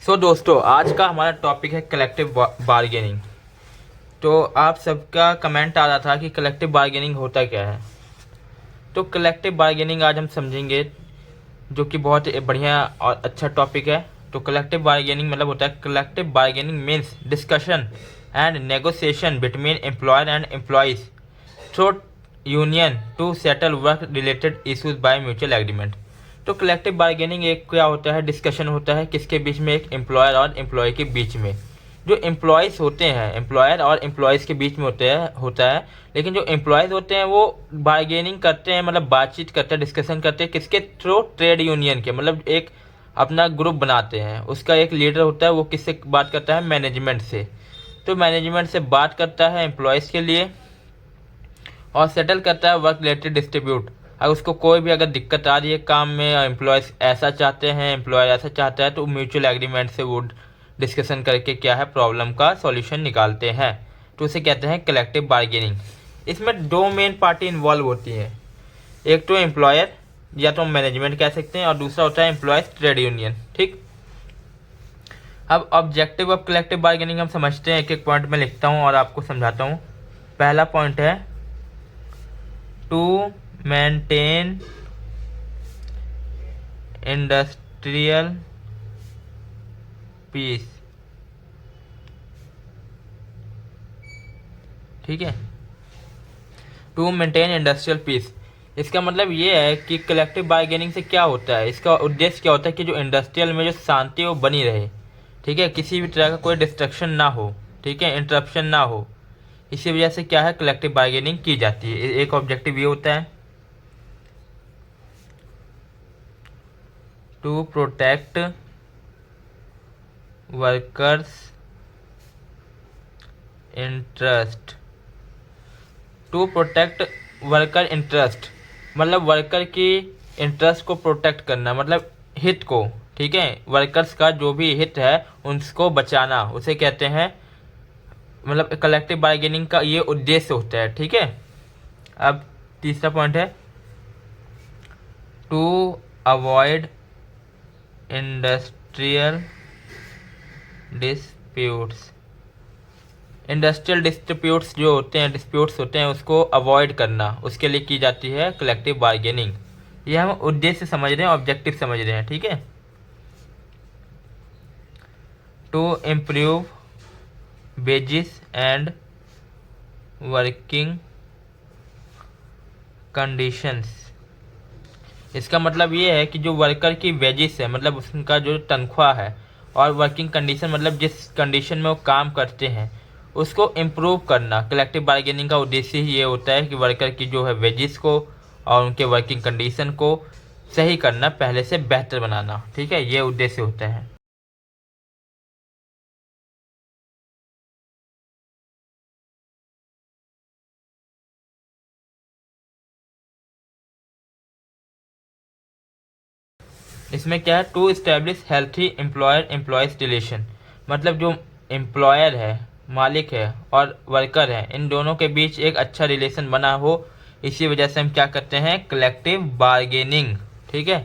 दोस्तों, आज का हमारा टॉपिक है कलेक्टिव बार्गेनिंग। तो आप सबका कमेंट आ रहा था कि कलेक्टिव बार्गेनिंग होता क्या है। तो कलेक्टिव बार्गेनिंग आज हम समझेंगे, जो कि बहुत बढ़िया और अच्छा टॉपिक है। तो कलेक्टिव बार्गेनिंग मतलब होता है, collective bargaining means discussion and negotiation between employer and employees through union to settle work related issues by mutual agreement. तो कलेक्टिव बार्गेनिंग एक क्या होता है, डिस्कशन होता है किसके बीच में, एक एम्प्लॉयर और एम्प्लॉय के बीच में। जो एम्प्लॉयज़ होते हैं, एम्प्लॉयर और एम्प्लॉयज़ के बीच में होता है। लेकिन जो एम्प्लॉयज़ होते हैं वो बार्गेनिंग करते हैं, मतलब बातचीत करते हैं, डिस्कशन करते हैं किसके थ्रू, ट्रेड यूनियन के। मतलब एक अपना ग्रुप बनाते हैं, उसका एक लीडर होता है, वो किससे बात करता है, मैनेजमेंट से। तो मैनेजमेंट से बात करता है एम्प्लॉयज़ के लिए और सेटल करता है वर्क रिलेटेड डिस्ट्रीब्यूट। अगर उसको कोई भी अगर दिक्कत आ रही है काम में, एम्प्लॉयज़ ऐसा चाहते हैं, एम्प्लॉयर ऐसा चाहता है, तो म्यूचुअल एग्रीमेंट से वो डिस्कशन करके क्या है, प्रॉब्लम का सॉल्यूशन निकालते हैं। तो उसे कहते हैं कलेक्टिव बार्गेनिंग। इसमें दो मेन पार्टी इन्वॉल्व होती हैं, एक तो एम्प्लॉयर या तो मैनेजमेंट कह सकते हैं, और दूसरा होता है एम्प्लॉयज़ ट्रेड यूनियन। ठीक, अब ऑब्जेक्टिव ऑफ कलेक्टिव बार्गेनिंग हम समझते हैं, एक एक पॉइंट में लिखता हूँ और आपको समझाता हूँ। पहला पॉइंट है टू मेंटेन इंडस्ट्रियल पीस। ठीक है, टू मेंटेन इंडस्ट्रियल पीस, इसका मतलब ये है कि कलेक्टिव बार्गेनिंग से क्या होता है, इसका उद्देश्य क्या होता है कि जो इंडस्ट्रियल में जो शांति वो बनी रहे। ठीक है, किसी भी तरह का कोई डिस्ट्रक्शन ना हो, ठीक है, इंटरप्शन ना हो। इसी वजह से क्या है, कलेक्टिव बार्गेनिंग की जाती है। एक ऑब्जेक्टिव ये होता है to protect workers interest. To protect worker interest मतलब वर्कर की इंटरेस्ट को प्रोटेक्ट करना, मतलब हित को। ठीक है, वर्कर्स का जो भी हित है उसको बचाना, उसे कहते हैं, मतलब कलेक्टिव बार्गेनिंग का ये उद्देश्य होता है। ठीक है, अब तीसरा पॉइंट है to avoid industrial disputes. Industrial disputes जो होते हैं, डिस्प्यूट्स होते हैं, उसको अवॉइड करना, उसके लिए की जाती है कलेक्टिव बार्गेनिंग। ये हम उद्देश्य समझ रहे हैं, ऑब्जेक्टिव समझ रहे हैं। ठीक है, to improve wages and working conditions. इसका मतलब ये है कि जो वर्कर की वेजेस है, मतलब उसका जो तनख्वाह है, और वर्किंग कंडीशन मतलब जिस कंडीशन में वो काम करते हैं उसको इम्प्रूव करना। कलेक्टिव बार्गेनिंग का उद्देश्य ही ये होता है कि वर्कर की जो है वेजेस को और उनके वर्किंग कंडीशन को सही करना, पहले से बेहतर बनाना। ठीक है, ये उद्देश्य होता है। इसमें क्या है, to establish healthy employer employees relation, मतलब जो एम्प्लॉयर है, मालिक है, और वर्कर है, इन दोनों के बीच एक अच्छा रिलेशन बना हो। इसी वजह से हम क्या करते हैं, कलेक्टिव बार्गेनिंग। ठीक है,